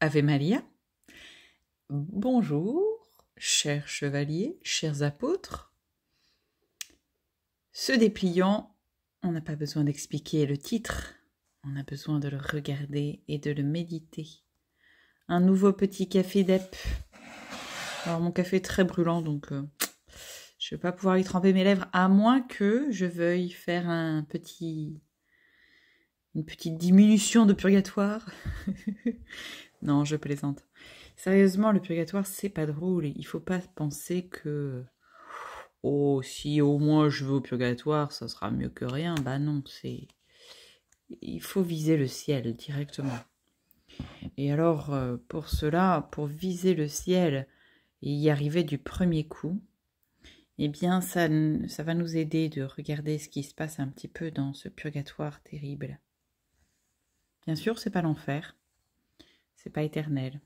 Ave Maria. Bonjour, chers chevaliers, chers apôtres. Ce dépliant, on n'a pas besoin d'expliquer le titre, on a besoin de le regarder et de le méditer. Un nouveau petit café d'EP. Alors mon café est très brûlant, donc je ne vais pas pouvoir y tremper mes lèvres, à moins que je veuille faire une petite diminution de purgatoire. Non, je plaisante. Sérieusement, le purgatoire, c'est pas drôle. Il faut pas penser que... Oh, si au moins je vais au purgatoire, ça sera mieux que rien. Bah non, c'est... Il faut viser le ciel directement. Et alors, pour cela, pour viser le ciel et y arriver du premier coup, eh bien, ça va nous aider de regarder ce qui se passe un petit peu dans ce purgatoire terrible. Bien sûr, c'est pas l'enfer. C'est pas éternel.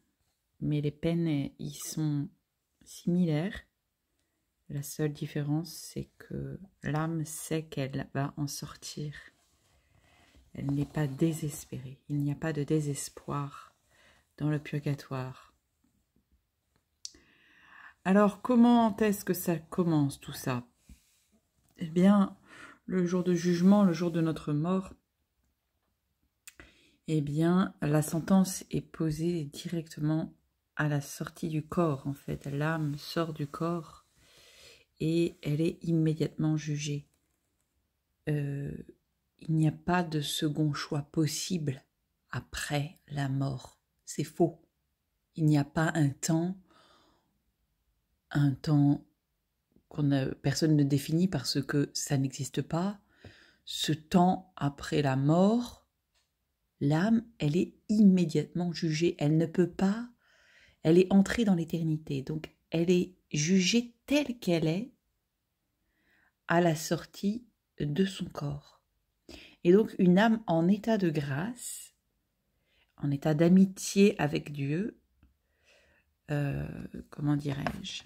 Mais les peines y sont similaires. La seule différence, c'est que l'âme sait qu'elle va en sortir. Elle n'est pas désespérée. Il n'y a pas de désespoir dans le purgatoire. Alors, comment est-ce que ça commence tout ça? Eh bien, le jour de jugement, le jour de notre mort, eh bien, la sentence est posée directement à la sortie du corps, en fait. L'âme sort du corps et elle est immédiatement jugée. Il n'y a pas de second choix possible après la mort. C'est faux. Il n'y a pas un temps personne ne définit parce que ça n'existe pas. Ce temps après la mort, l'âme, elle est immédiatement jugée. Elle ne peut pas, elle est entrée dans l'éternité. Donc, elle est jugée telle qu'elle est à la sortie de son corps. Et donc, une âme en état de grâce, en état d'amitié avec Dieu, comment dirais-je ?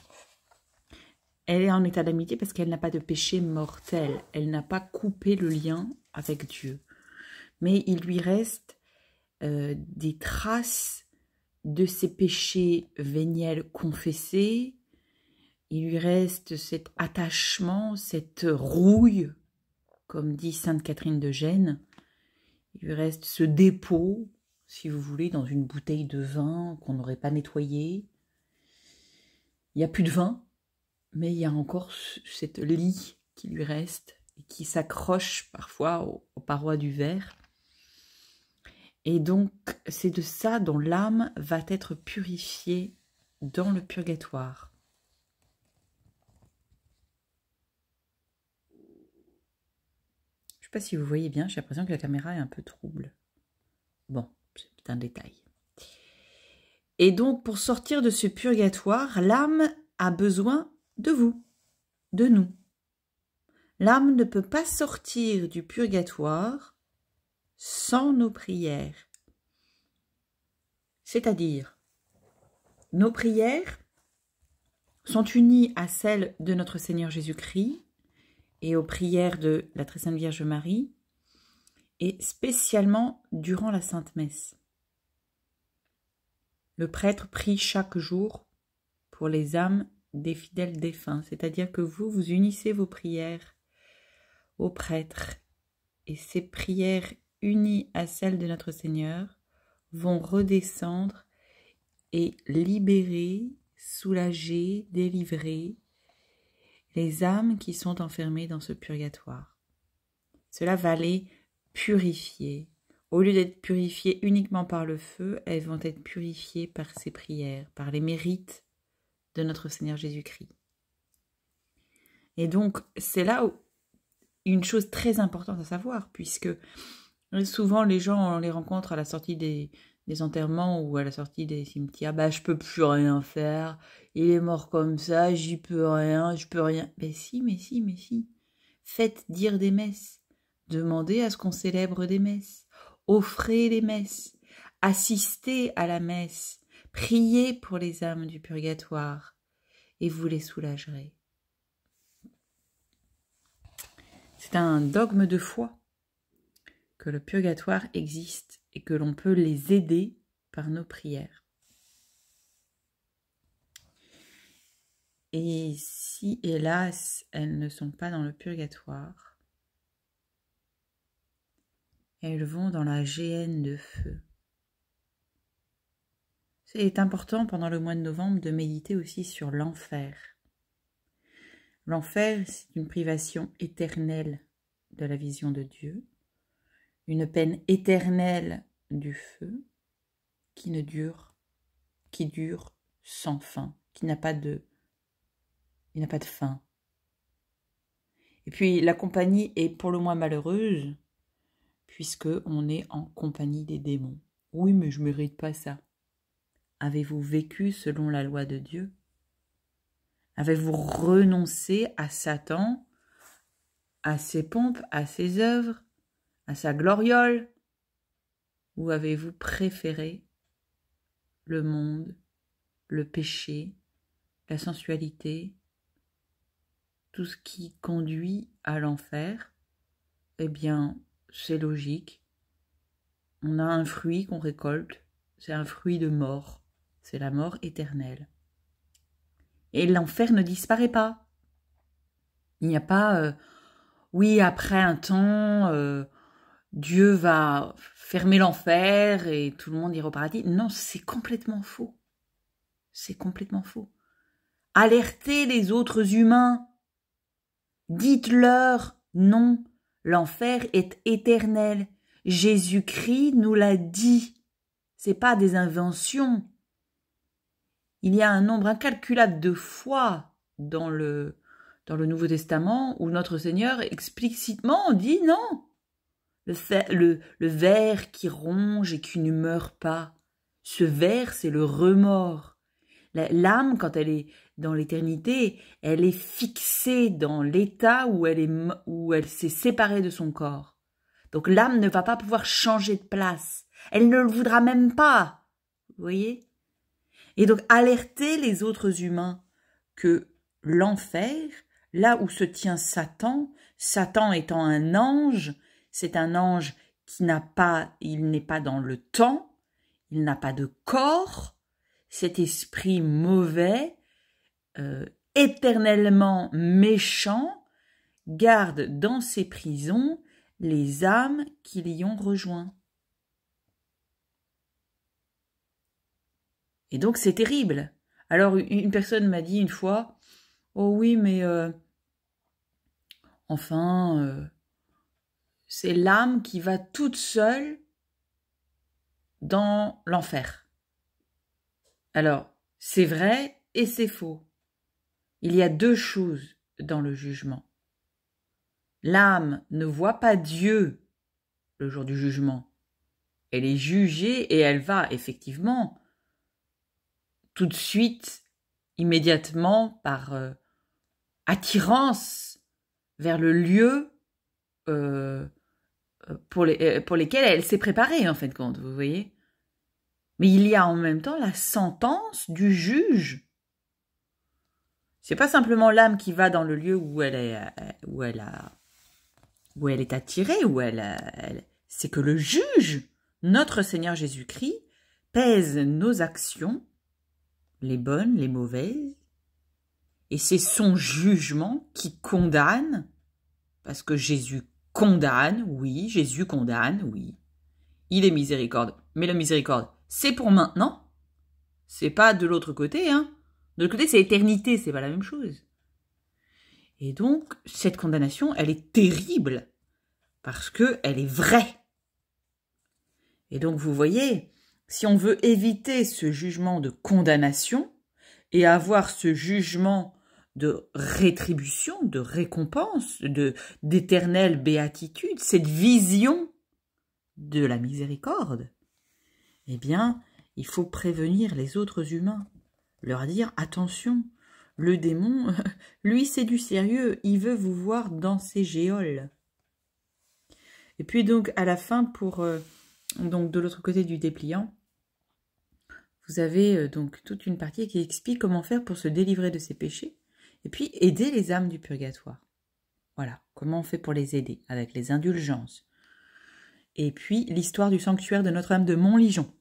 Elle est en état d'amitié parce qu'elle n'a pas de péché mortel. Elle n'a pas coupé le lien avec Dieu. Mais il lui reste des traces de ses péchés véniels confessés. Il lui reste cet attachement, cette rouille, comme dit Sainte Catherine de Gênes. Il lui reste ce dépôt, si vous voulez, dans une bouteille de vin qu'on n'aurait pas nettoyée. Il n'y a plus de vin, mais il y a encore cette lie qui lui reste et qui s'accroche parfois aux parois du verre. Et donc, c'est de ça dont l'âme va être purifiée dans le purgatoire. Je ne sais pas si vous voyez bien, j'ai l'impression que la caméra est un peu trouble. Bon, c'est un détail. Et donc, pour sortir de ce purgatoire, l'âme a besoin de vous, de nous. L'âme ne peut pas sortir du purgatoire sans nos prières. C'est-à-dire, nos prières sont unies à celles de notre Seigneur Jésus-Christ et aux prières de la Très Sainte Vierge Marie, et spécialement durant la Sainte Messe. Le prêtre prie chaque jour pour les âmes des fidèles défunts, c'est-à-dire que vous unissez vos prières au prêtre, et ces prières unies à celles de notre Seigneur vont redescendre et libérer, soulager, délivrer les âmes qui sont enfermées dans ce purgatoire. Cela va les purifier. Au lieu d'être purifiées uniquement par le feu, elles vont être purifiées par ces prières, par les mérites de notre Seigneur Jésus-Christ. Et donc, c'est là où une chose très importante à savoir, puisque souvent les gens, on les rencontre à la sortie des enterrements ou à la sortie des cimetières. Bah, je peux plus rien faire. Il est mort comme ça, j'y peux rien, je peux rien. Mais si. Faites dire des messes. Demandez à ce qu'on célèbre des messes. Offrez les messes. Assistez à la messe. Priez pour les âmes du purgatoire. Et vous les soulagerez. C'est un dogme de foi que le purgatoire existe et que l'on peut les aider par nos prières. Et si, hélas, elles ne sont pas dans le purgatoire, elles vont dans la géhenne de feu. C'est important pendant le mois de novembre de méditer aussi sur l'enfer. L'enfer, c'est une privation éternelle de la vision de Dieu, une peine éternelle du feu qui dure sans fin, qui n'a pas de fin. Et puis la compagnie est pour le moins malheureuse, puisque on est en compagnie des démons. Oui, mais je ne mérite pas ça. Avez-vous vécu selon la loi de Dieu? Avez-vous renoncé à Satan, à ses pompes, à ses œuvres, à sa gloriole? Ou avez-vous préféré le monde, le péché, la sensualité, tout ce qui conduit à l'enfer? Eh bien, c'est logique. On a un fruit qu'on récolte, c'est un fruit de mort, c'est la mort éternelle. Et l'enfer ne disparaît pas. Il n'y a pas, oui, après un temps, Dieu va fermer l'enfer et tout le monde ira au paradis. Non, c'est complètement faux. C'est complètement faux. Alertez les autres humains. Dites-leur, non, l'enfer est éternel. Jésus-Christ nous l'a dit. C'est pas des inventions. Il y a un nombre incalculable de fois dans le Nouveau Testament où notre Seigneur explicitement dit non. Le ver qui ronge et qui ne meurt pas. Ce ver, c'est le remords. L'âme, quand elle est dans l'éternité, elle est fixée dans l'état où elle s'est séparée de son corps. Donc l'âme ne va pas pouvoir changer de place. Elle ne le voudra même pas. Vous voyez? Et donc, alerter les autres humains que l'enfer, là où se tient Satan, Satan étant un ange, c'est un ange il n'est pas dans le temps, il n'a pas de corps, cet esprit mauvais, éternellement méchant, garde dans ses prisons les âmes qui l'y ont rejoint. Et donc c'est terrible. Alors une personne m'a dit une fois, oh oui mais c'est l'âme qui va toute seule dans l'enfer. Alors c'est vrai et c'est faux. Il y a deux choses dans le jugement. L'âme ne voit pas Dieu le jour du jugement. Elle est jugée et elle va effectivement tout de suite, immédiatement, par attirance vers le lieu pour lesquels elle s'est préparée, en fin de compte, vous voyez. Mais il y a en même temps la sentence du juge. C'est pas simplement l'âme qui va dans le lieu où elle est attirée, c'est que le juge, notre Seigneur Jésus-Christ, pèse nos actions, les bonnes, les mauvaises, et c'est son jugement qui condamne, parce que Jésus condamne, oui, Jésus condamne, oui. Il est miséricorde, mais la miséricorde, c'est pour maintenant, c'est pas de l'autre côté, hein. De l'autre côté, c'est éternité, c'est pas la même chose. Et donc, cette condamnation, elle est terrible, parce que elle est vraie. Et donc, vous voyez, si on veut éviter ce jugement de condamnation et avoir ce jugement de rétribution, de récompense, d'éternelle béatitude, cette vision de la miséricorde, eh bien, il faut prévenir les autres humains, leur dire attention, le démon, lui c'est du sérieux, il veut vous voir dans ses géoles. Et puis donc à la fin, donc de l'autre côté du dépliant, vous avez donc toute une partie qui explique comment faire pour se délivrer de ses péchés et puis aider les âmes du purgatoire. Voilà, comment on fait pour les aider avec les indulgences. Et puis l'histoire du sanctuaire de Notre-Dame de Montligeon.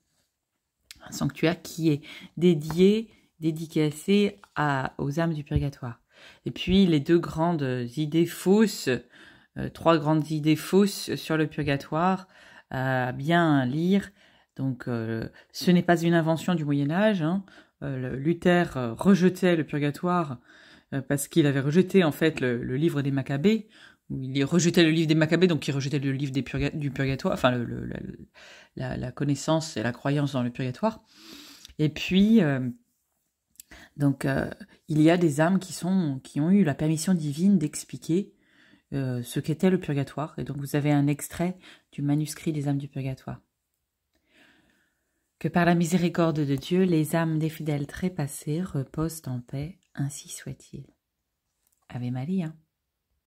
Un sanctuaire qui est dédicacé aux âmes du purgatoire. Et puis les deux grandes idées fausses, trois grandes idées fausses sur le purgatoire à bien lire. Donc ce n'est pas une invention du Moyen-Âge. Luther rejetait le purgatoire parce qu'il avait rejeté en fait le livre des Maccabées. Il rejetait le livre des Maccabées, donc il rejetait le livre du purgatoire, enfin la connaissance et la croyance dans le purgatoire. Et puis, il y a des âmes qui ont eu la permission divine d'expliquer ce qu'était le purgatoire. Et donc vous avez un extrait du manuscrit des âmes du purgatoire. Que par la miséricorde de Dieu, les âmes des fidèles trépassés reposent en paix, ainsi soit-il. Ave Maria.